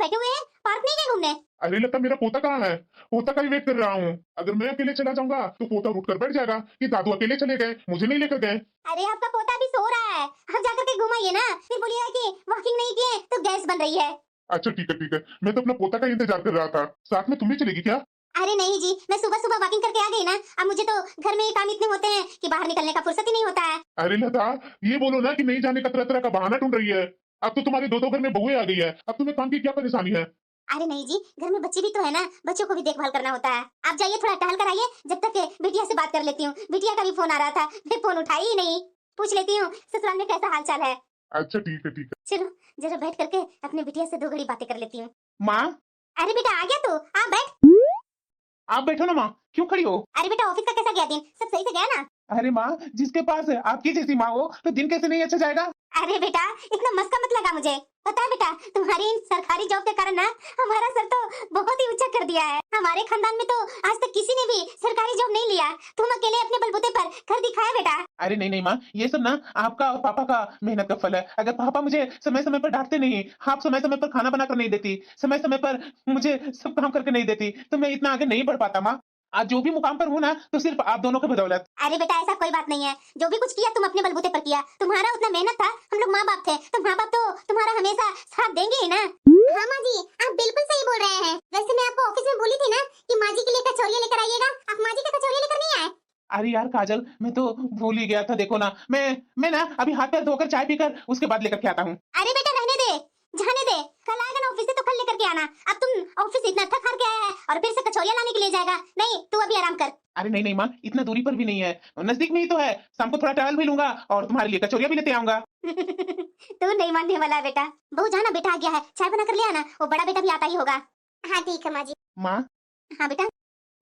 बैठे हुए हैं, पार्क नहीं गए घूमने? अरे लता, मेरा पोता कहाँ है? पोता का ही वेट कर रहा हूँ। अगर मैं अकेले चला जाऊंगा तो पोता उठ कर बैठ जाएगा कि दादू अकेले चले गए, मुझे नहीं लेकर गए। अरे आपका पोता अभी सो रहा है, आप जाकर के घुमाइए ना, फिर बोलिएगा कि वॉकिंग नहीं किए तो गैस बन रही है। अच्छा ठीक है ठीक है, मैं तो अपना पोता का इंतजार कर रहा था। साथ में तुम भी चलेगी क्या? अरे नहीं जी, मैं सुबह सुबह वॉकिंग करके आ गई ना, अब मुझे तो घर में ही काम इतने होते हैं कि बाहर निकलने का फुर्सत ही नहीं होता है। अरे लता, ये बोलो ना कि नहीं जाने का तरह तरह का बहाना ढूंढ रही है। अब तो तुम्हारे दो घर में बहुएं आ गई है, अब तुम्हें काम की क्या परेशानी है? अरे नहीं जी, घर में बच्चे भी तो है ना, बच्चों को भी देखभाल करना होता है। आप जाइए थोड़ा टहल कर आइए, जब तक बिटिया से बात कर लेती हूँ। बिटिया का भी फोन आ रहा था, मैं फोन उठाई ही नहीं। पूछ लेती हूँ ससुराल में कैसा हाल चाल है। अच्छा ठीक है ठीक है। चलो जरा बैठ करके अपने बिटिया से 2 घड़ी बातें कर लेती हूँ। माँ, अरे बेटा आ गया तू, आप बैठ। आप बैठो ना माँ, क्यों खड़ी हो? अरे बेटा ऑफिस का कैसा गया दिन, सब सही से गया ना? अरे माँ, जिसके पास आपकी जैसी माँ हो तो दिन कैसे नहीं अच्छा जाएगा? अरे बेटा इतना मस्का मत लगा मुझे। पता है बेटा, तुम्हारी इन सरकारी जॉब के कारण ना हमारा सर तो बहुत ही ऊंचा कर दिया है। हमारे खानदान में तो आज तक किसी ने भी सरकारी जॉब नहीं लिया, तुम अकेले अपने बलबूते पर घर दिखाया बेटा। अरे नहीं नहीं माँ, ये सब ना आपका और पापा का मेहनत का फल है। अगर पापा मुझे समय समय पर डांटते नहीं, आप समय समय पर खाना बनाकर नहीं देती, समय समय पर मुझे सब काम करके नहीं देती, तो मैं इतना आगे नहीं बढ़ पाता माँ। आज जो भी मुकाम पर हूँ ना, तो सिर्फ आप दोनों की बदौलत। अरे बेटा ऐसा कोई बात नहीं है, जो भी कुछ किया तुम अपने बलबूते पर किया। तुम्हारा उतना मेहनत था, हम लोग माँ बाप थे, तो माँ बाप तो तुम्हारा हमेशा साथ देंगे ही ना। हाँ माँ जी, आप बिल्कुल सही बोल रहे हैं। वैसे मैं आपको ऑफिस में बोली थी ना कि माँ जी के लिए कचौरियाँ लेकर आइएगा, आप माँ जी का कचौरियाँ लेकर नहीं आए। अरे यार काजल, मैं तो भूल ही गया था। देखो ना, मैं ना अभी हाथ पैर धोकर चाय पीकर उसके बाद लेकर के आता हूँ। अरे बेटा रहने दे, जाने दे, कल आएगा ना ऑफिस से तो कल लेकर के आना। अब तुम ऑफिस इतना थक हार के आया है और फिर से कचौरियाँ लाने के लिए जाएगा? नहीं, तू अभी आराम कर। अरे नहीं नहीं माँ, इतना दूरी पर भी नहीं है, नजदीक में ही तो है। शाम को थोड़ा टहल भी लूंगा और तुम्हारे लिए कचौरियाँ भी लेते आऊंगा। तू नहीं मानने वाला है बेटा। बहू जाना, बेटा आ गया है, चाय बना कर ले आना, वो बड़ा बेटा भी आता ही होगा। हाँ ठीक है माँ जी। माँ, हाँ बेटा।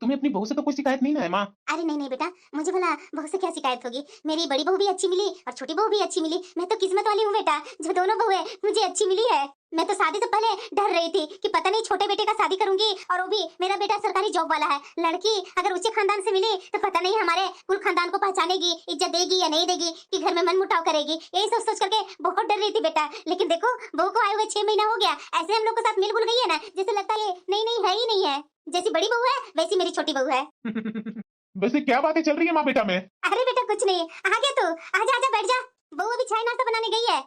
तुम्हें अपनी बहू से तो कोई शिकायत नहीं ना है माँ? अरे नहीं नहीं बेटा, मुझे भला बहू से क्या शिकायत होगी। मेरी बड़ी बहू भी अच्छी मिली और छोटी बहू भी अच्छी मिली। मैं तो किस्मत वाली हूँ बेटा, जो दोनों बहुएं मुझे अच्छी मिली है। मैं तो शादी से पहले डर रही थी कि पता नहीं छोटे बेटे का शादी करूंगी, और वो भी मेरा बेटा सरकारी जॉब वाला है। लड़की अगर ऊंचे खानदान से मिली तो पता नहीं हमारे कुल खानदान को पहचानेगी, इज्जत देगी या नहीं देगी, कि घर में मन मुटाव करेगी। यही सोच सोच करके बहुत डर रही थी बेटा। लेकिन देखो बहू को आए हुए 6 महीना हो गया, ऐसे हम लोग के साथ मिल गुल गई है ना, जैसे लगता है ये नहीं नहीं है ही नहीं है। जैसी बड़ी बहू है वैसी मेरी छोटी बहू है। वैसे क्या बातें चल रही है माँ बेटा में? अरे बेटा कुछ नहीं, आ गया तू, आजा आजा बैठ जा। बहू अभी चाय नाश्ता बनाने गई है।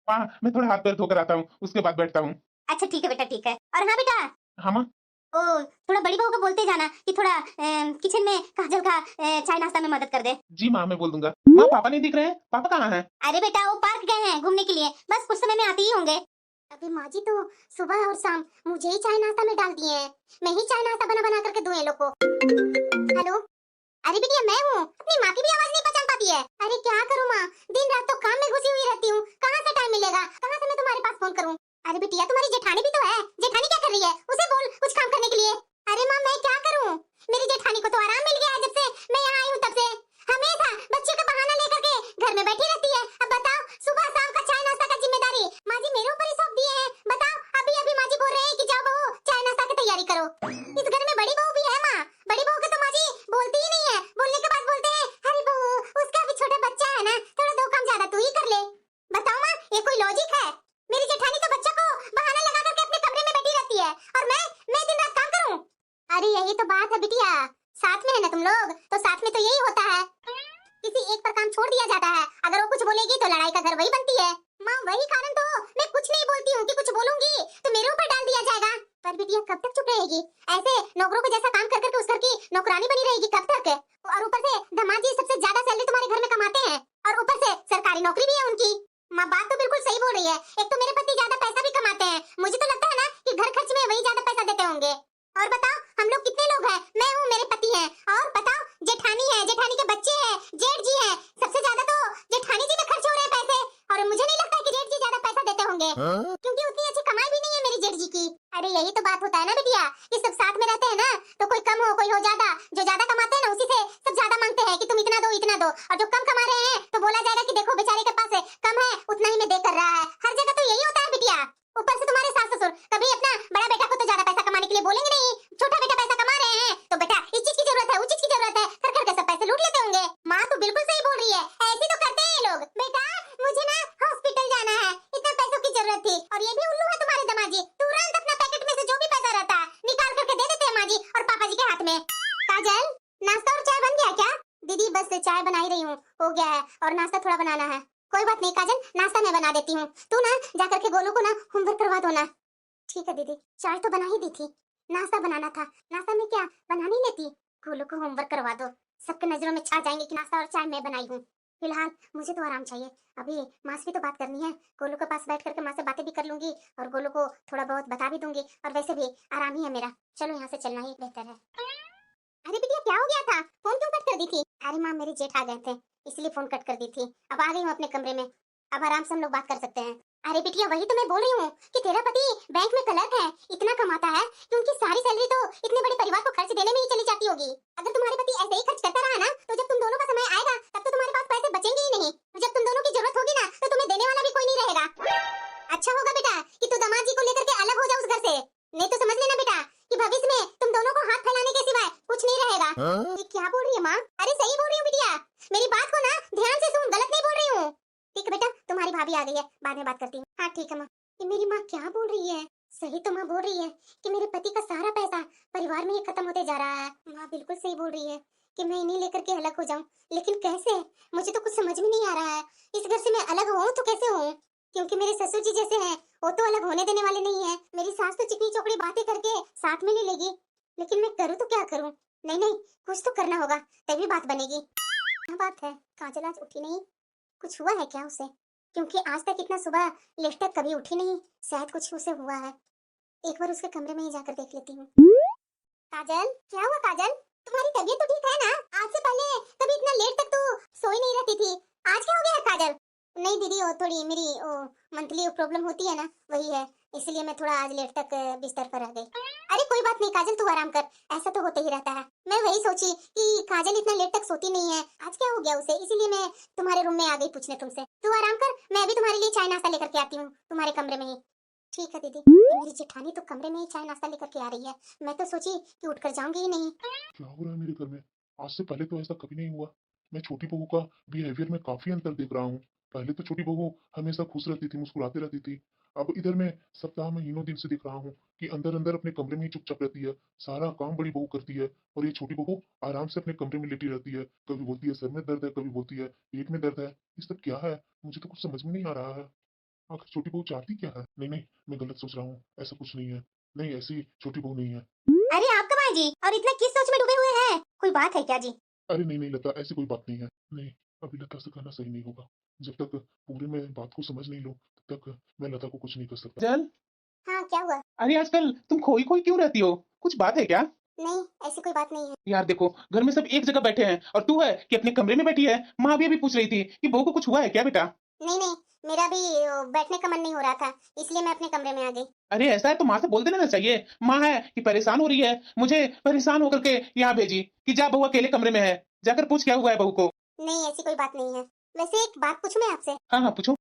माँ, मैं थोड़ा हाथ पैर धोकर आता हूँ, उसके बाद बैठता हूँ। अच्छा ठीक है बेटा ठीक है। और हाँ बेटा, हाँ माँ। ओ थोड़ा बड़ी बहू को बोलते जाना कि थोड़ा किचन में काजल का चाय नाश्ता में मदद कर दे। जी माँ, मैं बोल दूंगा। माँ, पापा नहीं दिख रहे हैं, पापा कहाँ हैं? अरे बेटा वो पार्क गए हैं घूमने के लिए, बस कुछ समय में आते ही होंगे। अभी माँ जी तो सुबह और शाम मुझे ही चाय नाश्ता में डाल दिए हैं। मैं ही चाय नाश्ता बना बना करके दूं ये लोग को। हेलो, अरे बिटिया मैं हूँ, अपनी माँ की भी आवाज नहीं पहचान पाती है। अरे क्या करूँ माँ, दिन रात तो काम में घुसी हुई रहती हूँ, कहाँ से टाइम मिलेगा, कहाँ से मैं तुम्हारे पास फोन करूँ। अरे बिटिया तुम्हारी जेठानी भी तो है, जेठानी क्या कर रही है, उसे बोल कुछ काम करने के लिए। अरे माँ मैं क्या करूँ, मेरी जेठानी को तो आराम मिल गया है जब से मैं यहाँ आई हूँ तब से। हमेशा बच्चे का बहाना लेकर के घर में बैठी रहती है। अब बताओ, सुबह शाम का चाय नाश्ता का जिम्मेदारी माँ जी मेरे ऊपर ही सौंप दिए हैं। बताओ, अभी अभी माँ जी बोल रहे हैं कि जाओ बहू चाय नाश्ता की तैयारी करो। इस घर में बड़ी बहू भी है माँ, बड़ी बहू के तो माँ जी बोलती ही नहीं है, बोलने के बाद बोलते हैं अरे बहू उसका भी छोटा बच्चा है ना, थोड़ा 2 काम ज्यादा तू ही कर ले। बताओ माँ, ये कोई लॉजिक है? मेरी जेठानी तो बच्चा को बहाना लगा करके अपने कमरे में बैठी रहती है और मैं दिन रात काम करूँ। अरे यही तो बात है बिटिया, साथ में है ना तुम लोग, तो साथ में तो यही होता है, किसी एक पर काम छोड़ दिया जाता है। अगर वो कुछ बोलेगी तो लड़ाई का घर वही बनती है। माँ वही कारण तो मैं कुछ नहीं बोलती हूँ कि कुछ बोलूंगी तो मेरे ऊपर डाल दिया जाएगा। पर बिटिया कब तक चुप रहेगी, ऐसे नौकरों को जैसा काम कर करके उस घर की नौकरानी बनी रहेगी कब तक? और ऊपर से दामाद जी सबसे ज्यादा सैलरी तुम्हारे घर में कमाते हैं और ऊपर से सरकारी नौकरी भी है उनकी। माँ बात तो बिल्कुल सही बोल रही है, एक तो मेरे पति ज्यादा पैसा भी कमाते हैं, मुझे तो लगता है ना कि घर खर्च में वही ज्यादा पैसा देते होंगे। और बताओ हम लोग कितने लोग हैं, मैं हूँ, मेरे पति हैं, और बताओ जेठानी है, जेठानी के बच्चे हैं, जेठ जी हैं, सबसे ज्यादा तो जेठानी जी में खर्च हो रहे हैं पैसे। और मुझे नहीं लगता कि जेठ जी ज्यादा पैसा देते होंगे, क्योंकि उतनी अच्छी कमाई भी नहीं है मेरी जेठ जी की। अरे यही तो बात होता है ना बिटिया, कि सब साथ में रहते हैं ना, तो कोई कम हो कोई हो ज्यादा, जो ज्यादा कमाते हैं ना उसी से सब ज्यादा मांगते हैं कि तुम इतना दो, और जो कम कमा रहे हैं तो बोला जाएगा कि देखो बेचारे के पास कम है उतना ही में दे कर रहा है। हर जगह तो यही होता है बिटिया। ऊपर से तुम्हारे सास ससुर कभी अपना बड़ा बेटा को तो ज्यादा पैसा कमाने के लिए बोलेंगे नहीं, छोटा बेटा पैसा कमा रहे हैं तो बेटा इस चीज की जरूरत है, उस चीज की जरूरत है, कर कर के सब पैसे लूट लेते होंगे। माँ तो बिल्कुल सही बोल रही है, ऐसे तो करते हैं ये लोग। बेटा मुझे ना हॉस्पिटल जाना है, इतने पैसों की जरूरत थी, और ये भी उल्लू है तुम्हारे दामाद जी, तुरंत अपना काजल, नाश्ता और चाय बन गया क्या? दीदी बस चाय बना ही रही हूँ, हो गया है, और नाश्ता थोड़ा बनाना है। कोई बात नहीं काजल, नाश्ता मैं बना देती हूँ। तू ना जाकर के गोलू को ना होमवर्क करवा दो ना। ठीक है दीदी, चाय तो बना ही दी थी, नाश्ता बनाना था। नाश्ता में क्या बना नहीं लेती? गोलू को होमवर्क करवा दो, सबके नजरों में छा जाएंगे कि नाश्ता और चाय मैं बनाई हूँ। फिलहाल मुझे तो आराम चाहिए, अभी माँ से भी तो बात करनी है। गोलू के पास बैठ करके माँ से बातें भी कर लूंगी और गोलू को थोड़ा बहुत बता भी दूंगी, और वैसे भी आराम ही है मेरा। चलो यहाँ से चलना ही बेहतर है। अरे बिटिया क्या हो गया था, फोन क्यों कट कर दी थी? अरे माँ मेरे जेठ आ गए थे, इसलिए फोन कट कर दी थी। अब आ गई हूँ अपने कमरे में, अब आराम से हम लोग बात कर सकते हैं। अरे बिटिया वही तो मैं बोल रही हूँ कि तेरा पति बैंक में क्लर्क है, इतना कमाता है कि उनकी सारी सैलरी तो इतने बड़े परिवार को खर्च देने में ही चली जाती होगी। अगर तुम्हारे पति ऐसे ही खर्च करता रहा ना, तो जब तुम दोनों का समय आएगा तब तो तुम्हारे पास पैसे बचेंगे ही नहीं, और जब तुम दोनों की जरूरत होगी ना तो तुम्हें देने वाला भी कोई नहीं रहेगा। अच्छा होगा बेटा कि तू दामाद जी को लेकर के अलग हो जा उस घर से, नहीं तो समझ लेना बेटा कि भविष्य में तुम दोनों को हाथ फैलाने के सिवाय कुछ नहीं रहेगा। ये क्या बोल रही है माँ? अरे सही बोल रही हूँ बिटिया, मेरी बात को ना ध्यान से सुन, गलत नहीं बोल रही हूँ। ठीक है बेटा, तुम्हारी भाभी आ गई है, बाद में बात करती हूँ। हाँ ठीक है माँ। ये मेरी माँ क्या बोल रही है? सही तो माँ बोल रही है कि मेरे पति का सारा पैसा परिवार में ही खत्म होते जा रहा है। माँ बिल्कुल सही बोल रही है कि मैं इन्हें लेकर के अलग हो जाऊं, लेकिन कैसे? मुझे तो कुछ समझ में नहीं आ रहा है। इस घर से मैं अलग हूँ तो कैसे हूँ? क्योंकि मेरे ससुर जी जैसे हैं वो तो अलग होने देने वाले नहीं है। मेरी सास तो चिकनी चौकड़ी बातें करके साथ में ले लेगी, लेकिन मैं करूँ तो क्या करूँ? नहीं नहीं, कुछ तो करना होगा, तभी बात बनेगी। क्या बात है, काजल आज उठी नहीं? कुछ हुआ है क्या उसे? क्योंकि आज तक इतना सुबह लेट तक कभी उठी नहीं, शायद कुछ उसे हुआ है। एक बार उसके कमरे में ही जाकर देख लेती हूँ। काजल क्या हुआ काजल, तुम्हारी तबीयत तो ठीक है ना? आज से पहले कभी इतना लेट तक तो सोई नहीं रहती थी, आज क्या हो गया काजल? नहीं दीदी, वो थोड़ी मेरी मंथली प्रॉब्लम होती है ना, वही है, इसलिए मैं थोड़ा आज लेट तक बिस्तर पर रह गई। अरे कोई बात नहीं काजल, तू आराम कर, ऐसा तो होते ही रहता है। मैं वही सोची कि काजल इतना लेट तक सोती नहीं है, आज क्या हो गया उसे, इसीलिए मैं तुम्हारे रूम में आ गई पूछने तुमसे। तू आराम कर, मैं अभी तुम्हारे लिए चाय नाश्ता लेकर के आती हूँ तुम्हारे कमरे में ही। ठीक है दीदी। मेरी जेठानी तो कमरे में ही चाय नाश्ता लेकर के आ रही है, मैं तो सोची कि उठकर जाऊंगी ही नहीं। क्या हो रहा है मेरे घर में? आज से पहले तो ऐसा कभी नहीं हुआ। मैं छोटी बहू का बिहेवियर में काफी अंतर देख रहा हूँ। पहले तो छोटी बहू हमेशा खुश रहती थी, मुस्कुराती रहती थी। अब इधर मैं सप्ताह महीनों दिन से देख रहा हूँ कि अंदर अंदर अपने कमरे में ही चुपचाप रहती है, सारा काम बड़ी बहू करती है, और ये छोटी बहू आराम से अपने कमरे में लेटी रहती है। कभी बोलती है सर में दर्द है, कभी बोलती है पेट में दर्द है। ये सब क्या है? मुझे तो कुछ समझ में नहीं आ रहा है। आखिर छोटी बहू चाहती क्या है? नहीं नहीं, मैं गलत सोच रहा हूँ, ऐसा कुछ नहीं है। नहीं, ऐसी छोटी बहू नहीं है। अरे आप कब आए जी, और इतना किस सोच में डूबे हुए हैं? कोई बात है क्या जी? अरे नहीं नहीं लता, ऐसी कोई बात नहीं है। नहीं, अभी लता से कहना सही नहीं होगा। जब तक पूरे में बात को समझ नहीं लो तब तक मैं लता को कुछ नहीं कर सकता। चल, हाँ क्या हुआ? अरे आजकल तुम खोई खोई क्यों रहती हो? कुछ बात है क्या? नहीं ऐसी कोई बात नहीं है। यार देखो, घर में सब एक जगह बैठे हैं और तू है कि अपने कमरे में बैठी है। माँ भी अभी पूछ रही थी कि बहू को कुछ हुआ है क्या बेटा? नहीं नहीं, मेरा भी बैठने का मन नहीं हो रहा था, इसलिए मैं अपने कमरे में आ गई। अरे ऐसा है तो माँ से बोल देना चाहिए। माँ है कि परेशान हो रही है, मुझे परेशान होकर के यहाँ भेजी कि जा बहू अकेले कमरे में है, जाकर पूछ क्या हुआ है बहू को। नहीं ऐसी कोई बात नहीं है। वैसे एक बात पूछूं मैं आपसे? हाँ हाँ पूछो।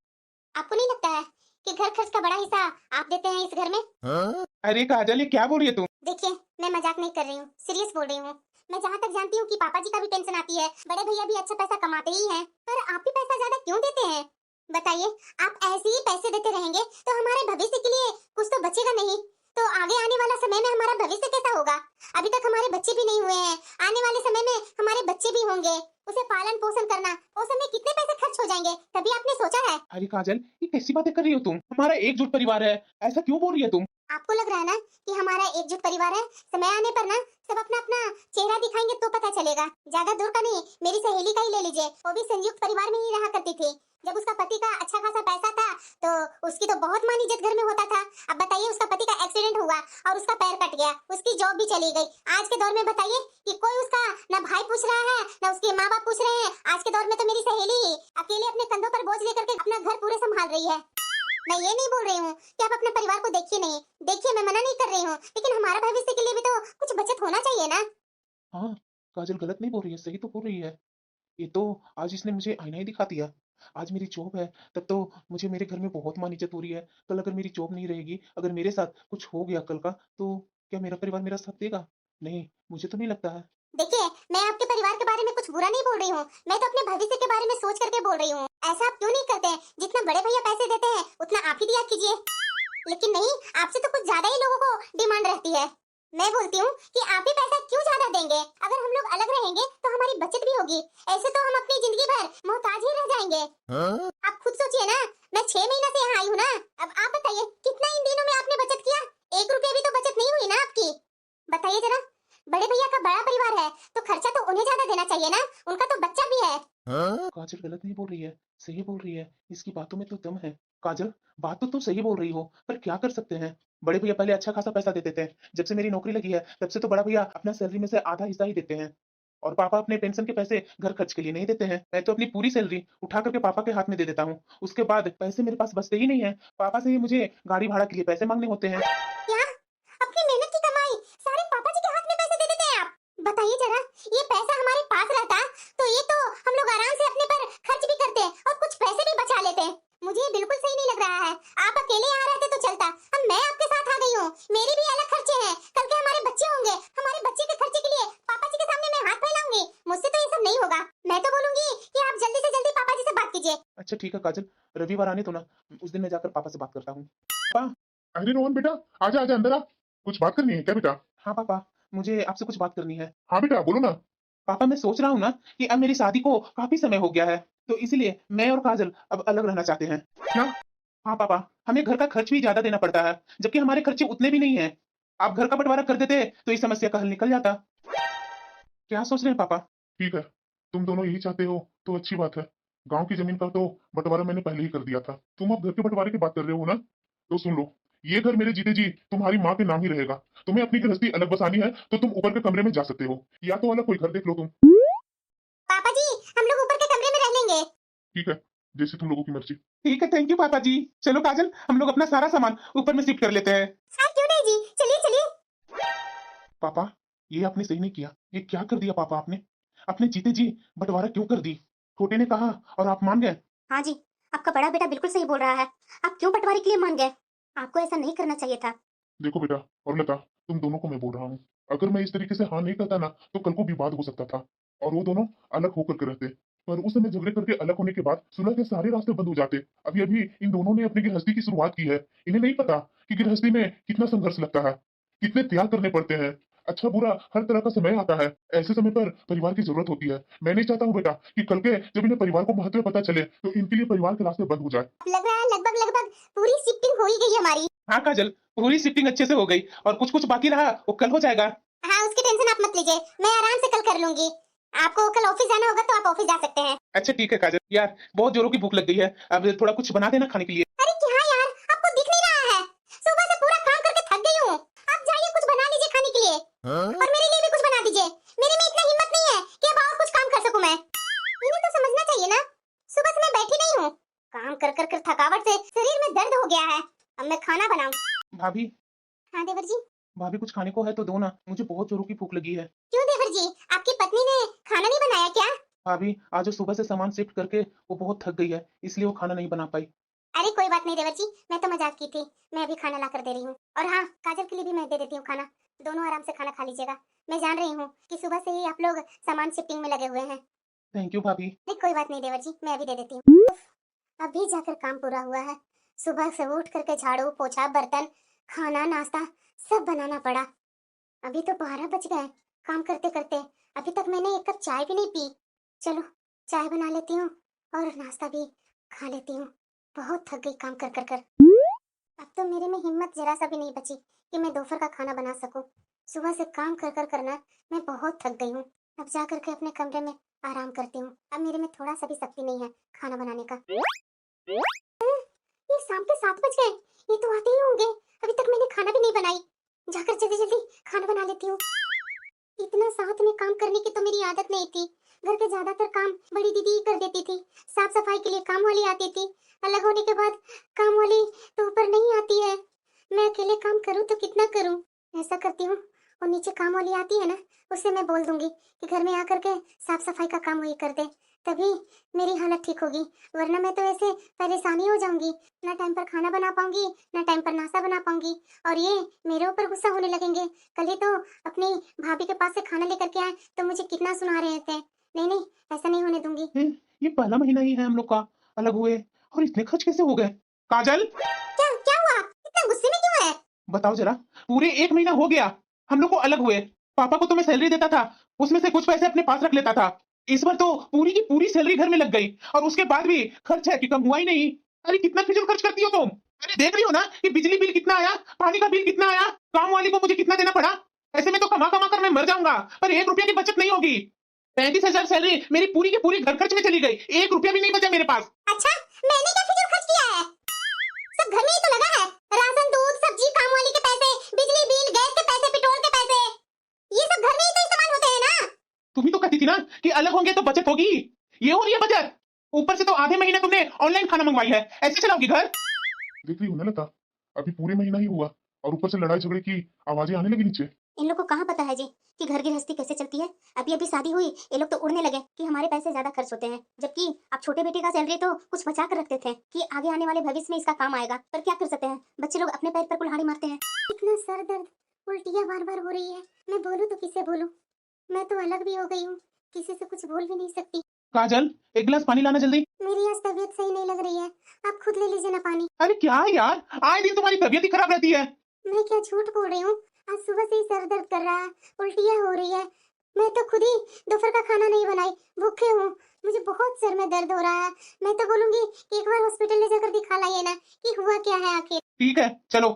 आपको नहीं लगता है कि घर खर्च का बड़ा हिस्सा आप देते हैं इस घर में? अरे काजल, ये क्या बोल रही है तू? देखिए मैं मजाक नहीं कर रही हूँ, सीरियस बोल रही हूँ। मैं जहाँ तक जानती हूँ कि पापा जी का भी पेंशन आती है, बड़े भैया भी अच्छा पैसा कमाते ही हैं, पर आप भी पैसा ज्यादा क्यों देते हैं? बताइए, आप ऐसे ही पैसे देते रहेंगे तो हमारे भविष्य के लिए कुछ तो बचेगा नहीं, तो आगे आने वाला समय में हमारा भविष्य कैसा होगा? अभी तक हमारे बच्चे भी नहीं हुए हैं, आने वाले समय में हमारे बच्चे भी होंगे, उसे पालन पोषण करना, उस समय कितने पैसे खर्च हो जाएंगे, कभी आपने सोचा है? अरे काजल, ये कैसी बातें कर रही हो तुम? हमारा एकजुट परिवार है, ऐसा क्यों बोल रही है तुम? आपको लग रहा है ना कि हमारा एकजुट परिवार है, समय आने पर ना सब अपना अपना चेहरा दिखाएंगे तो पता चलेगा। ज्यादा दूर का नहीं, मेरी सहेली का ही ले लीजिए, वो भी संयुक्त परिवार में ही रहा करती थी। जब उसका पति का अच्छा खासा पैसा था तो उसकी तो बहुत मान इज्जत घर में होता था। अब बताइए, उसका पति का एक्सीडेंट हुआ और उसका पैर कट गया, उसकी जॉब भी चली गई। आज के दौर में बताइए कि कोई उसका ना भाई पूछ रहा है ना उसके माँ बाप पूछ रहे हैं। आज के दौर में तो मेरी सहेली ही अकेले अपने कंधों पर बोझ लेकर के अपना घर पूरे संभाल रही है। मैं ये नहीं बोल रही हूँ कि आप अपने परिवार को देखिए नहीं, देखिए मैं मना नहीं कर रही हूँ, लेकिन हमारा भविष्य के लिए भी तो कुछ बचत होना चाहिए ना। हाँ, काजल गलत नहीं बोल रही है, सही तो बोल रही है। ये तो आज इसने मुझे आईना ही दिखा दिया। आज मेरी जॉब है तब तो मुझे मेरे घर में बहुत मान इज्जत हो रही है। कल अगर मेरी जॉब नहीं रहेगी, अगर मेरे साथ कुछ हो गया कल का, तो क्या मेरा परिवार मेरा साथ देगा? नहीं, मुझे तो नहीं लगता है। देखिए, मैं आपके परिवार के बारे में कुछ बुरा नहीं बोल रही हूँ, मैं तो अपने भविष्य के बारे में सोच करके बोल रही हूँ। ऐसा आप क्यों नहीं करते? जितना बड़े भैया पैसे देते हैं उतना आप ही दिया कीजिए। लेकिन नहीं, आपसे तो कुछ ज्यादा ही लोगों को डिमांड रहती है। मैं बोलती हूँ कि आप ही पैसा क्यों ज्यादा देंगे? अगर हम लोग अलग रहेंगे तो हमारी बचत भी होगी। ऐसे तो हम अपनी जिंदगी भर मोहताज ही रह जाएंगे। आप खुद सोचिए ना, मैं 6 महीना से यहाँ आई हूँ ना। अब आप बताइए कितना इन दिनों में आपने बचत किया? 1 रुपया भी तो बचत नहीं हुई ना आपकी। बताइए जरा, बड़े भैया का बड़ा परिवार है तो खर्चा तो उन्हें ज्यादा देना चाहिए ना, उनका तो बच्चा भी है। काजल गलत नहीं बोल रही है, सही बोल रही है। इसकी बातों में तो दम है। काजल, बात तो तुम सही बोल रही हो, पर क्या कर सकते हैं। बड़े भैया पहले अच्छा खासा पैसा देते थे। जब से मेरी नौकरी लगी है तब से तो बड़ा भैया अपना सैलरी में से आधा हिस्सा ही देते हैं। और पापा अपने पेंशन के पैसे घर खर्च के लिए नहीं देते हैं। मैं तो अपनी पूरी सैलरी उठा करके पापा के हाथ में दे देता हूँ। उसके बाद पैसे मेरे पास बचते ही नहीं है। पापा से ही मुझे गाड़ी भाड़ा के लिए पैसे मांगने होते हैं। क्या अपनी मेहनत की कमाई सारे पापा जी के हाथ में पैसे दे देते हैं आप? बताइए जरा, ये पैसा हमारे पास रहता तो ये तो हम लोग आराम से अपने पर खर्च भी करते और कुछ पैसे भी बचा लेते। मुझे ये बिल्कुल सही नहीं लग रहा है। आप अकेले यहाँ रहते तो चलता, अब मैं आपके साथ आ गई हूँ। मेरे भी अलग खर्चे हैं, कल के हमारे बच्चे होंगे। हमारे बच्चे के खर्चे के लिए पापा जी के सामने मैं हाथ फैलाऊंगी? मुझसे तो ये सब नहीं होगा। मैं तो बोलूंगी कि आप जल्दी से जल्दी पापा जी से बात कीजिए। अच्छा ठीक है काजल, रविवार आने दो ना, उस दिन मैं जाकर पापा से बात करता हूँ। पापा। अरे रोहन बेटा, आजा आजा अंदर आ। कुछ बात करनी है क्या बेटा? हाँ पापा, मुझे आपसे कुछ बात करनी है। हाँ बेटा बोलो ना। पापा मैं सोच रहा हूँ ना कि अब मेरी शादी को काफी समय हो गया है, तो इसलिए मैं और काजल अब अलग रहना चाहते हैं। क्या? हाँ पापा, हमें घर का खर्च भी ज्यादा देना पड़ता है, जबकि हमारे खर्चे उतने भी नहीं है। आप घर का बंटवारा कर देते तो इस समस्या का हल निकल जाता। क्या सोच रहे हैं पापा? ठीक है, तुम दोनों यही चाहते हो तो अच्छी बात है। गांव की जमीन का तो बंटवारा मैंने पहले ही कर दिया था। तुम अब घर के बंटवारे की बात कर रहे हो ना, तो सुन लो, ये घर मेरे जीते जी तुम्हारी माँ के नाम ही रहेगा। तुम्हें अपनी गृहस्थी अलग बसानी है तो तुम ऊपर के कमरे में जा सकते हो, या तो अलग कोई घर देख लो तुम। पापा जी, हम लोग ऊपर के कमरे में रह लेंगे। ठीक है, जैसे तुम लोगों की मर्जी। ठीक है, थैंक यू पापा जी। चलो काजल, हम लोग अपना सारा सामान ऊपर में शिफ्ट कर लेते हैं। हाँ क्यों नहीं जी, चलिए चलिए। पापा, ये आपने सही नहीं किया। ये क्या कर दिया पापा आपने? अपने जीते जी बंटवारा क्यों कर दी? छोटे ने कहा और आप मान गए। हाँ जी, आपका बड़ा बेटा बिल्कुल सही बोल रहा है। आप क्यों बंटवारे के लिए मान गए? आपको ऐसा नहीं करना चाहिए था। देखो बेटा और लता, तुम दोनों को मैं बोल रहा हूँ, अगर मैं इस तरीके से हाँ नहीं करता ना तो कल को विवाद हो सकता था और वो दोनों अलग होकर के रहते। पर उस समय झगड़े करके अलग होने के बाद सुलह के सारे रास्ते बंद हो जाते। अभी अभी इन दोनों ने अपनी गृहस्थी की शुरुआत की है। इन्हें नहीं पता कि गृहस्थी में कितना संघर्ष लगता है, कितने त्याग करने पड़ते हैं। अच्छा बुरा हर तरह का समय आता है, ऐसे समय पर परिवार की जरूरत होती है। मैं नहीं चाहता हूँ बेटा कि कल के जब इन्हें परिवार को महत्व पता चले तो इनके लिए परिवार के रास्ते बंद हो जाए। लग रहा है लगभग लगभग पूरी शिफ्टिंग हो ही गई हमारी। हाँ काजल, पूरी शिफ्टिंग अच्छे से हो गई और कुछ कुछ बाकी रहा वो कल हो जाएगा। हाँ उसकी टेंशन आप मत लीजिए, मैं आराम से कल कर लूंगी। आपको कल ऑफिस जाना होगा तो आप ऑफिस जा सकते हैं। अच्छा ठीक है काजल, यार बहुत जोरों की भूख लग गई है, अब थोड़ा कुछ बना देना खाने के लिए। अरे क्या यार, आपको दिख नहीं रहा है? सुबह से पूरा काम करके थक गई हूँ। आप जाइए कुछ बना लीजिए खाने के लिए। और मेरे लिए भी कुछ बना दीजिए। मेरे में इतना हिम्मत नहीं है कि अब और कुछ काम कर सकूं मैं। इन्हें तो समझना चाहिए ना, सुबह से मैं बैठी नहीं हूँ। काम कर कर कर थकावट से शरीर में दर्द हो गया है। अब मैं खाना बनाऊं। भाभी, हाँ देवर जी। भाभी कुछ खाने को है तो दो ना, मुझे बहुत जोरों की भूख लगी है। क्यों देवर जी, आपकी पत्नी ने खाना नहीं बनाया क्या? भाभी आज वो सुबह से सामान शिफ्ट करके वो बहुत थक गई है, इसलिए वो खाना नहीं बना पाई। अरे कोई बात नहीं देवर जी, मैं तो मजाक की थी। मैं अभी खाना ला कर दे रही हूँ। और हाँ, काजल के लिए भी मैं दे देती हूँ खाना। दोनों आराम से खाना खा लीजिएगा। मैं जान रही हूँ कि सुबह से ही आप लोग सामान शिफ्टिंग में लगे हुए हैं। थैंक यू भाभी। नहीं कोई बात नहीं देवर जी, मैं अभी दे देती हूँ। अभी जाकर काम पूरा हुआ है। सुबह से उठ करके झाड़ू पोछा बर्तन खाना नाश्ता सब बनाना पड़ा। अभी तो 12 बज गए काम करते करते। अभी तक मैंने एक कप चाय भी नहीं पी। चलो चाय बना लेती हूँ और नाश्ता भी खा लेती हूँ। बहुत थक गई काम कर कर कर। अब तो मेरे में हिम्मत जरा सा भी नहीं बची कि मैं दोपहर का खाना बना सकूं। सुबह से काम कर कर करना मैं बहुत थक गई हूँ। अब जा करके अपने कमरे में आराम करती हूँ। अब मेरे में थोड़ा सा भी शक्ति नहीं है खाना बनाने का। ये शाम के 7 बज गए, ये तो आते ही होंगे। अभी तक मैंने खाना भी नहीं बनाई। जाकर जल्दी जल्दी खाना बना लेती हूँ। इतना साथ में काम करने की तो मेरी आदत नहीं थी। घर के ज्यादातर काम बड़ी दीदी ही कर देती थी। साफ सफाई के लिए काम वाली आती थी। अलग होने के बाद काम वाली तो ऊपर नहीं आती है। मैं अकेले काम करूँ तो कितना करूँ। ऐसा करती हूँ और नीचे काम वाली आती है ना, उससे मैं बोल दूंगी कि घर में आकर के साफ सफाई का काम वही कर दे, तभी मेरी हालत ठीक होगी। वरना मैं तो ऐसे परेशानी हो जाऊंगी। ना टाइम पर खाना बना पाऊंगी, ना टाइम पर नाश्ता बना पाऊंगी। और ये मेरे ऊपर गुस्सा होने लगेंगे। कल ही तो अपनी भाभी के पास से खाना लेकर के आए तो मुझे कितना सुना रहे थे। नहीं नहीं, ऐसा नहीं होने दूंगी। ये पहला महीना ही है हम लोग का अलग हुए और इतने खर्च कैसे हो गए? काजल, क्या क्या हुआ? इतना गुस्से में क्यों है? बताओ जरा, पूरे 1 महीना हो गया हम लोग को अलग हुए, पापा को तो मैं सैलरी देता था, उसमें से कुछ पैसे अपने पास रख लेता था। इस बार तो पूरी की पूरी सैलरी घर में लग गई और उसके बाद भी खर्च है कि कम हुआ ही नहीं। अरे कितना फिजूल खर्च करती हो तुम। अरे देख रही हो ना कि बिजली बिल कितना आया, पानी का बिल कितना आया, काम वाली को मुझे कितना देना पड़ा। ऐसे में तो कमा कमा कर मैं मर जाऊंगा, पर 1 रुपया की बचत नहीं होगी। 35,000 सैलरी मेरी पूरी की पूरी घर खर्च में चली गई, 1 रुपया भी नहीं बचा मेरे पास। अच्छा, मैंने क्या फिजूल खर्च किया है? सब घर में ही तो लगा है। राशन, दूध, सब्जी, काम वाली के पैसे, बिजली बिल, गैस के पैसे, पेट्रोल के पैसे, ये सब घर में ही तो इस्तेमाल होते हैं ना। तुम ही तो कहती थी ना कि अलग होंगे तो बचत होगी, ये हो रही है बचत। ऊपर से तो आधे महीने तुमने ऑनलाइन खाना मंगवाई है, ऐसे चलाओगी घर? देख रही हो ना लता, अभी पूरे महीना ही हुआ और ऊपर से लड़ाई झगड़े की आवाजें आने लगी नीचे। इन लोग को कहाँ पता है जी कि घर गृहस्थी कैसे चलती है। अभी अभी शादी हुई, ये लोग तो उड़ने लगे कि हमारे पैसे ज्यादा खर्च होते हैं, जबकि आप छोटे बेटे का सैलरी तो कुछ बचा कर रखते थे कि आगे आने वाले भविष्य में इसका काम आएगा। पर क्या कर सकते हैं, बच्चे लोग अपने पैर पर कुल्हाड़ी मारते हैं। इतना सर दर्द, उल्टियाँ बार बार हो रही है, मैं बोलूं तो किससे बोलूं। मैं तो अलग भी हो गई हूँ, किसी से कुछ बोल भी नहीं सकती। काजल, एक गिलास पानी लाना जल्दी। मेरी आज तबीयत सही नहीं लग रही है, आप खुद ले लीजिए ना पानी। अरे क्या है यार, आए दिन तुम्हारी तबीयत ही खराब रहती है। मैं क्या झूठ बोल रही हूँ, आज सुबह से ही सर दर्द कर रहा है, उल्टियाँ हो रही है। मैं तो खुद ही दोपहर का खाना नहीं बनाई, भूखे हूँ, मुझे बहुत सर में दर्द हो रहा है। मैं तो बोलूंगी कि एक बार हॉस्पिटल ले जाकर दिखा लाइए ना कि हुआ क्या है आखिर। ठीक है चलो।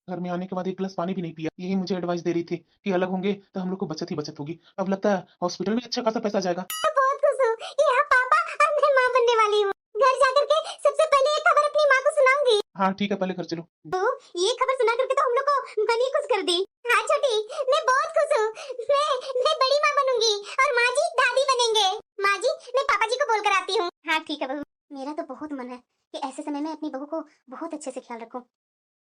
घर में आने के बाद एक गिलास पानी भी नहीं पिया, यही मुझे एडवाइस दे रही थी कि अलग होंगे तो हम लोग को बचत ही बचत होगी। अब लगता है हॉस्पिटल में अच्छा खासा पैसा जाएगा। मैं बहुत खुश हूँ कि आप पापा और मैं माँ बनने वाली हूँ। घर जाकर के सबसे पहले ये खबर अपनी माँ को सुनाऊंगी। हाँ ठीक है, पहले घर चलो। तो ये खबर सुना करके तो हम लोग को मन ही खुश कर दी। हाँ छोटी, मैं बहुत खुश हूँ, मैं बड़ी माँ बनूंगी और माँ जी दादी बनेंगे। माँ जी, मैं पापा जी को बोल कर आती हूँ। हाँ ठीक है बहू, मेरा तो बहुत मन है कि ऐसे समय में अपनी बहू को बहुत अच्छे से ख्याल रखूं,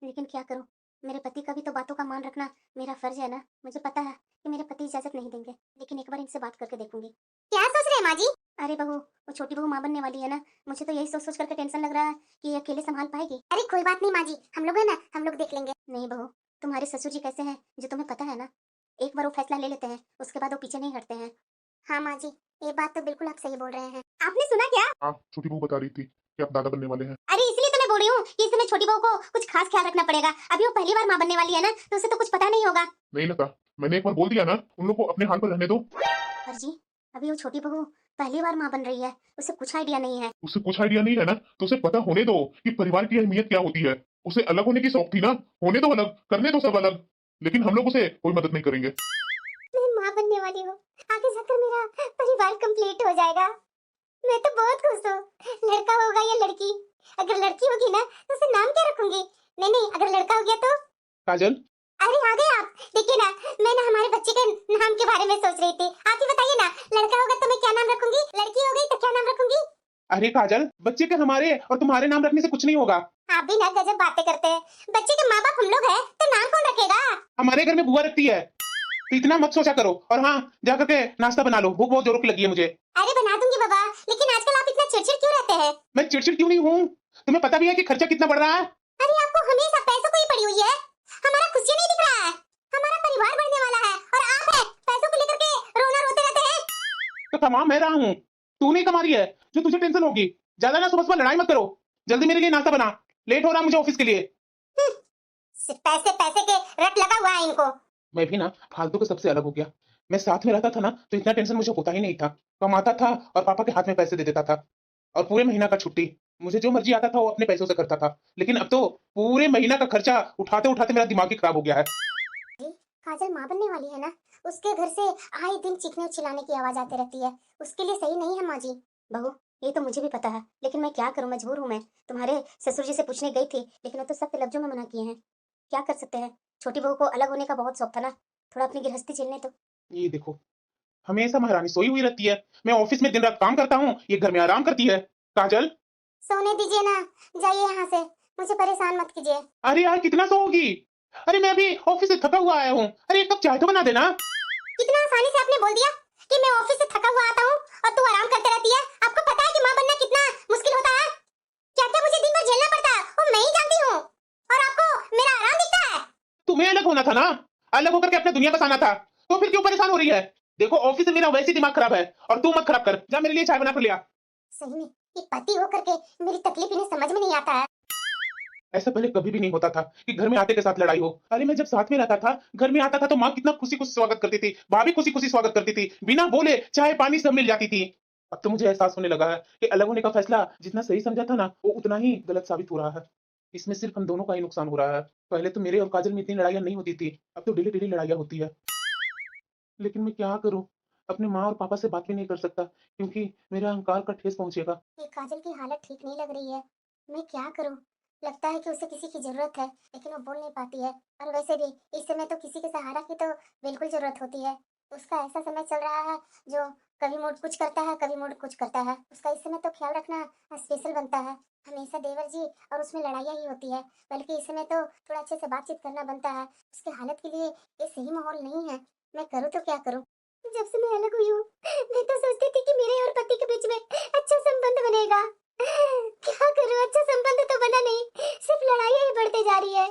लेकिन क्या करूं, मेरे पति का भी तो बातों का मान रखना मेरा फर्ज है ना। मुझे पता है कि मेरे पति इजाजत नहीं देंगे, लेकिन एक बार इनसे बात करके देखूंगी। क्या सोच रहे हैं माँ जी? अरे बहू, वो छोटी बहू माँ बनने वाली है ना, मुझे तो यही सोच सोच करके टेंशन लग रहा है कि ये अकेले संभाल पाएगी। अरे कोई बात नहीं माँ जी, हम लोग है ना, हम लोग देख लेंगे। नहीं बहू, तुम्हारे ससुर जी कैसे हैं जो तुम्हें पता है ना, एक बार वो फैसला ले लेते हैं उसके बाद वो पीछे नहीं हटते हैं। हाँ माँ जी, ये बात तो बिल्कुल आप सही बोल रहे हैं। आपने सुना क्या? हाँ, छोटी बहू बता रही थी कि आप दादा बनने वाले हैं। अरे इसलिए तो मैं बोल रही हूँ कि इस समय छोटी बहू को कुछ खास ख्याल रखना पड़ेगा। अभी वो पहली बार माँ बनने वाली है ना, तो उसे तो कुछ पता नहीं होगा। नहीं लता, मैंने एक बार बोल दिया ना, उन लोग को अपने हाल पर रहने दो। पर जी, अभी वो छोटी बहू पहली बार माँ बन रही है, उसे कुछ आइडिया नहीं है। उसे कुछ आइडिया नहीं है ना, तो उसे पता होने दो कि परिवार की अहमियत क्या होती है। उसे अलग होने की शौक थी ना, होने दो अलग, करने दो सब अलग, लेकिन हम लोग उसे कोई मदद नहीं करेंगे। मैं माँ बनने वाली हूँ, आगे जाकर मेरा परिवार कंप्लीट हो जाएगा। मैं तो बहुत खुश हूँ। लड़का होगा या लड़की? अगर लड़की होगी ना तो उसे नाम क्या रखूंगी? नहीं नहीं, अगर लड़का हो गया तो? काजल, अरे आ गए आप। देखिए ना, मैं ना हमारे बच्चे के नाम के बारे में सोच रही थी। आप ही बताइए ना, लड़का होगा तो मैं क्या नाम रखूंगी, लड़की हो गई तो क्या नाम रखूंगी? अरे काजल, बच्चे के हमारे और तुम्हारे नाम रखने से कुछ नहीं होगा। आप भी ना गजब बातें करते हैं। बच्चे के माँ बाप हम लोग हैं, तो नाम कौन रखेगा? हमारे घर में बुआ रखती है, तो इतना मत सोचा करो। और हाँ, जाकर के नाश्ता बना लो, भूख बहुत जोरों की लगी है मुझे। अरे बना दूंगी बाबा, लेकिन आजकल आप इतना चिड़चिड़ क्यों रहते हैं? मैं चिड़चिड़ क्यों नहीं हूँ, तुम्हें पता भी है कि खर्चा कितना बढ़ रहा है। अरे आपको हमेशा पैसों की ही पड़ी हुई है, हमारा खुशियाँ नहीं दिख रहा है। हमारा परिवार बढ़ने वाला है और आप है पैसों को लेकर के रोना रोते रहते हैं। तो कमा मैं रहा हूँ, तू नहीं कमा रही है जो तुझे टेंशन होगी। ज्यादा ना सुबह सुबह लड़ाई मत करो, जल्दी मेरे लिए नाश्ता बना, लेट हो रहा है मुझे ऑफिस के लिए। सिर्फ पैसे पैसे के रट लगा हुआ है इनको। मैं भी ना फालतू के सबसे अलग हो गया। मैं साथ में रहता था ना तो इतना टेंशन मुझे होता ही नहीं था। कमाता था और पापा के हाथ में पैसे दे देता था, और पूरे महीना का छुट्टी मुझे जो मर्जी आता था वो अपने पैसों से करता था। लेकिन अब तो पूरे महीना का खर्चा उठाते उठाते मेरा दिमाग ही खराब हो गया है। काजल माँ बनने वाली है ना, उसके घर से आए दिन चीखने चिल्लाने की आवाज आती रहती है, उसके लिए सही नहीं है माँ जी। बहू, ये तो मुझे भी पता है, लेकिन मैं क्या करूँ, मजबूर हूँ मैं। तुम्हारे ससुर जी से पूछने गई थी, लेकिन वो तो सख्त लफ्जों में मना किए हैं। क्या कर सकते हैं, छोटी बहू को अलग होने का बहुत शौक था ना, थोड़ा अपनी गृहस्थी झेलने तो। ये देखो, हमेशा महारानी सोई हुई रहती है। मैं ऑफिस में दिन रात काम करता हूँ, ये घर में आराम करती है। काजल, सोने दीजिए ना, जाइए यहाँ से, मुझे परेशान मत कीजिए। अरे यार कितना सोओगी। अरे मैं अभी ऑफिस से थका हुआ आया हूँ, अरे एक कप चाय तो बना देना। कितना आसानी से आपने बोल दिया कि मैं ऑफिस से थका हुआ आता हूँ और तू आराम करते रहती है। आपको पता है कि माँ बनना कितना मुश्किल होता है? क्या क्या मुझे दिन भर झेलना पड़ता है वो मैं ही जानती हूँ, और आपको मेरा आराम दिखता है? तुम्हें अलग होना था ना, अलग होकर के अपने दुनिया बसाना था, तो फिर क्यों परेशान हो रही है? देखो ऑफिस से मेरा वैसे ही दिमाग खराब है, और तू मत खराब कर, जा मेरे लिए चाय बना कर लिया। सही में ये पति होकर के मेरी तकलीफ इन्हें समझ में नहीं आता है। ऐसा पहले कभी भी नहीं होता था कि घर में आते के साथ लड़ाई हो। अरे मैं जब साथ में रहता था, घर में आता था तो माँ कितना खुशी खुशी स्वागत करती थी, भाभी खुशी खुशी स्वागत करती थी, बिना बोले चाय पानी सब मिल जाती थी। अब तो मुझे एहसास होने लगा है कि अलग होने का फैसला जितना सही समझा था ना, वो उतना ही गलत साबित हो रहा है। इसमें सिर्फ हम दोनों का ही नुकसान हो रहा है। पहले तो मेरे और काजल में इतनी लड़ाइयाँ नहीं होती थी, अब तो डेली डेली लड़ाइयाँ होती है। लेकिन मैं क्या करूं, अपने माँ और पापा से बात भी नहीं कर सकता क्योंकि मेरा अहंकार का ठेस पहुंचेगा। ये काजल की हालत ठीक नहीं लग रही है, मैं क्या करूं? लगता है कि उसे किसी की जरूरत है, लेकिन वो बोल नहीं पाती है। और वैसे भी इस समय तो किसी के सहारा की तो बिल्कुल जरूरत होती है। उसका ऐसा समय चल रहा है जो कभी मूड कुछ करता है, कभी मूड कुछ करता है। उसका इस समय तो ख्याल रखना स्पेशल बनता है। हमेशा देवर जी और उसमें लड़ाइयाँ ही होती है, बल्कि इस समय तो थोड़ा अच्छे से बातचीत करना बनता है। उसकी हालत के लिए ये सही माहौल नहीं है। मैं करूँ तो क्या करूँ? जब से मैं अलग हुई हूँ, मैं तो सोचती थी कि मेरे और पति के बीच में अच्छा संबंध बनेगा। क्या करूं, अच्छा संबंध तो बना नहीं, सिर्फ लड़ाइयाँ ही बढ़ते जा रही है।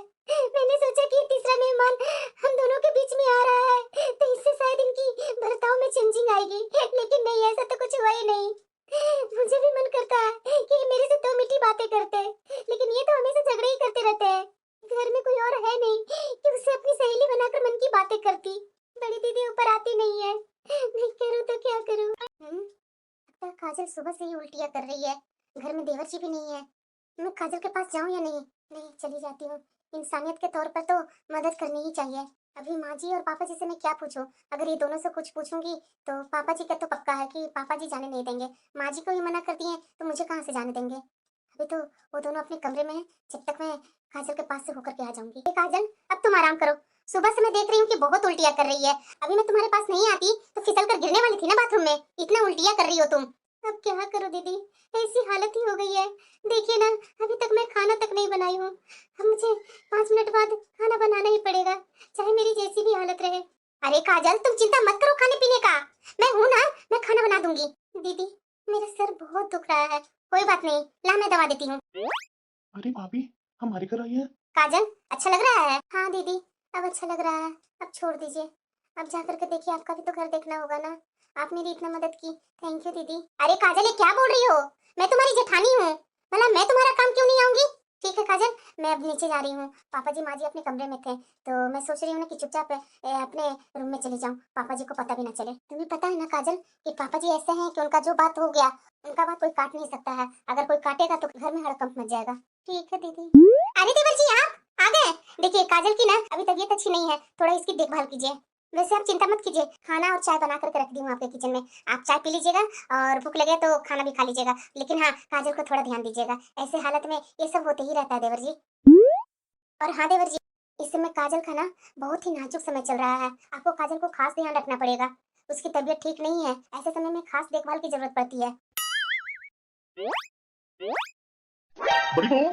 मैंने सोचा कि तीसरा मेहमान हम दोनों के बीच में आ रहा है तो इससे शायद इनकी बर्ताव में चेंजिंग आएगी, लेकिन नहीं, ऐसा तो कुछ हुआ ही नहीं। मुझे भी मन करता है कि ये मेरे से दो मीठी बातें करते, लेकिन ये तो हमेशा झगड़े ही करते रहते हैं। घर में कोई और है नहीं कि उससे अपनी सहेली बनाकर मन की बातें करती। बड़ी दीदी ऊपर आती नहीं है, मैं करूं तो क्या करूं? लगता है काजल सुबह से ही उल्टियां कर रही है। घर में देवर जी भी नहीं है। मैं काजल के पास जाऊं या नहीं? नहीं, चली जाती हूँ। इंसानियत के तौर पर तो मदद करनी ही चाहिए। अभी माँ जी और पापा जी से मैं क्या पूछूं? अगर ये दोनों से कुछ पूछूंगी तो पापा जी का तो पक्का है कि पापा जी जाने नहीं देंगे। माँ जी को ही मना कर दिए तो मुझे कहाँ से जाने देंगे? अभी तो वो दोनों अपने कमरे में हैं, जब तक मैं काजल के पास से होकर के आ जाऊंगी। ए काजल, अब तुम आराम करो। सुबह से मैं देख रही हूँ कि बहुत उल्टियाँ कर रही है। अभी मैं तुम्हारे पास नहीं आती तो फिसल कर गिरने वाली थी ना बाथरूम में। इतना उल्टियाँ कर रही हो तुम। अब क्या करूँ दीदी, ऐसी हालत ही हो गई है। देखिए ना, अभी तक मैं खाना तक नहीं बनाई हूँ। अब मुझे 5 मिनट बाद खाना बनाना ही पड़ेगा, चाहे मेरी जैसी भी हालत रहे। अरे काजल, तुम चिंता मत करो खाने पीने का, मैं हूँ ना, मैं खाना बना दूंगी। दीदी, मेरा सर बहुत दुख रहा है। कोई बात नहीं, ला मैं दवा देती हूँ। अरे भाभी, हमारे घर आई है। काजल, अच्छा लग रहा है? हाँ दीदी, अब अच्छा लग रहा है। अब छोड़ दीजिए, अब जा करके देखिए, आपका भी तो घर देखना होगा ना। आप मेरी इतना मदद की, थैंक यू दीदी। अरे काजल, ये क्या बोल रही हो? मैं तुम्हारी जेठानी हूँ, मतलब मैं तुम्हारा काम क्यों नहीं आऊंगी? ठीक है काजल, मैं अब नीचे जा रही हूँ। पापा जी माँ जी अपने कमरे में थे, तो मैं सोच रही हूँ ना कि चुपचाप अपने रूम में चली जाऊँ, पापा जी को पता भी ना चले। तुम्हें पता है ना काजल कि पापा जी ऐसे हैं कि उनका जो बात हो गया, उनका बात कोई काट नहीं सकता है। अगर कोई काटेगा तो घर में हड़कंप मच जाएगा। ठीक है दीदी। अरे देवर जी, आप आ गए? देखिए काजल की ना अभी तबीयत अच्छी नहीं है, थोड़ा इसकी देखभाल कीजिए। वैसे आप चिंता मत कीजिए, खाना और चाय बना करके रख दी हूँ आपके किचन में। आप चाय पी लीजिएगा और भूख लगे तो खाना भी खा लीजिएगा। लेकिन हाँ, काजल को थोड़ा ध्यान दीजिएगा, ऐसे हालत में ये सब होते ही रहता है देवर जी। और हाँ देवर जी, इस समय काजल का ना बहुत ही नाजुक समय चल रहा है। आपको काजल को खास ध्यान रखना पड़ेगा, उसकी तबीयत ठीक नहीं है। ऐसे समय में खास देखभाल की जरूरत पड़ती है। बड़ी बहू,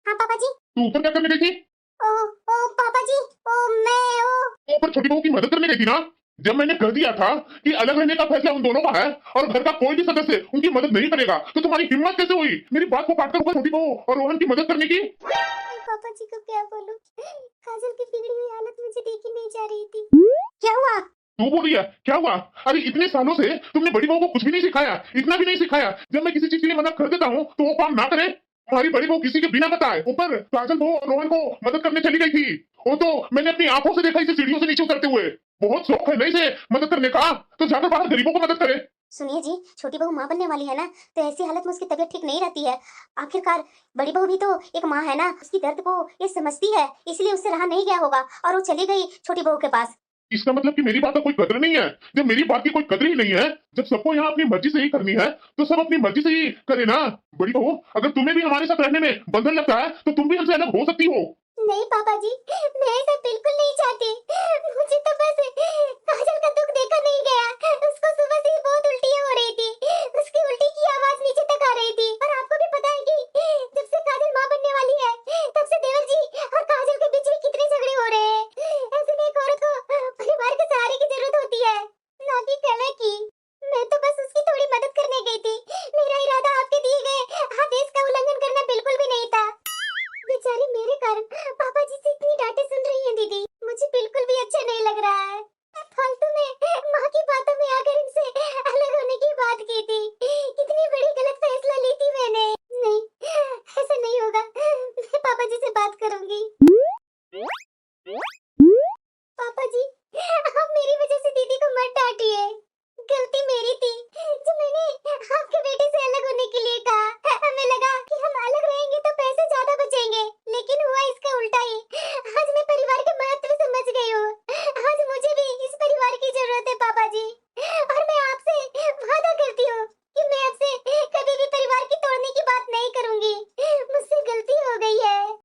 हाँ पापा जी। तू ऊपर क्या करने गई थी? ओ ओ पापा जी, ओ मैं ओ तू ऊपर छोटी बहू की मदद करने गई थी ना? जब मैंने कह दिया था कि अलग रहने का फैसला उन दोनों का है और घर का कोई भी सदस्य उनकी मदद नहीं करेगा, तो तुम्हारी हिम्मत कैसे हुई मेरी बात को काटकर ऊपर छोटी बहू और रोहन की मदद करने की? पापा जी को क्या बोलूं? काजल की बिगड़ी हुई हालत मुझे देखी नहीं जा रही थी। क्या हुआ? तू बोल रही है क्या हुआ? अरे इतने सालों से तुमने बड़ी बहू को कुछ भी नहीं सिखाया, इतना भी नहीं सिखाया। जब मैं किसी चीज के लिए मना कर देता हूँ तो वो काम ना करे। तुम्हारी बड़ी बहू किसी के बिना बताए ऊपर काजल बहू और रोहन को मदद करने चली गई थी। वो तो मैंने अपनी आंखों से देखा इसे सीढ़ियों से नीचे उतरते हुए। बहुत शौक है ना इसे मदद करने का, तो जाकर बाहर गरीबों को मदद करे। सुनिए जी, छोटी बहू माँ बनने वाली है ना, तो ऐसी हालत में उसकी तबीयत ठीक नहीं रहती है। आखिरकार बड़ी बहू भी तो एक माँ है ना, उसकी दर्द को ये समझती है, इसलिए उससे रहा नहीं गया होगा और वो चली गई छोटी बहू के पास। इसका मतलब कि मेरी बात का कोई कदर नहीं है? जब मेरी बात की कोई कदर ही नहीं है, जब सबको यहाँ अपनी मर्जी से ही करनी है, तो सब अपनी मर्जी से ही करे ना। बड़ी बहू, अगर तुम्हें भी हमारे साथ रहने में बंधन लगता है तो तुम भी हमसे अलग हो सकती हो। नहीं पापा जी, मैं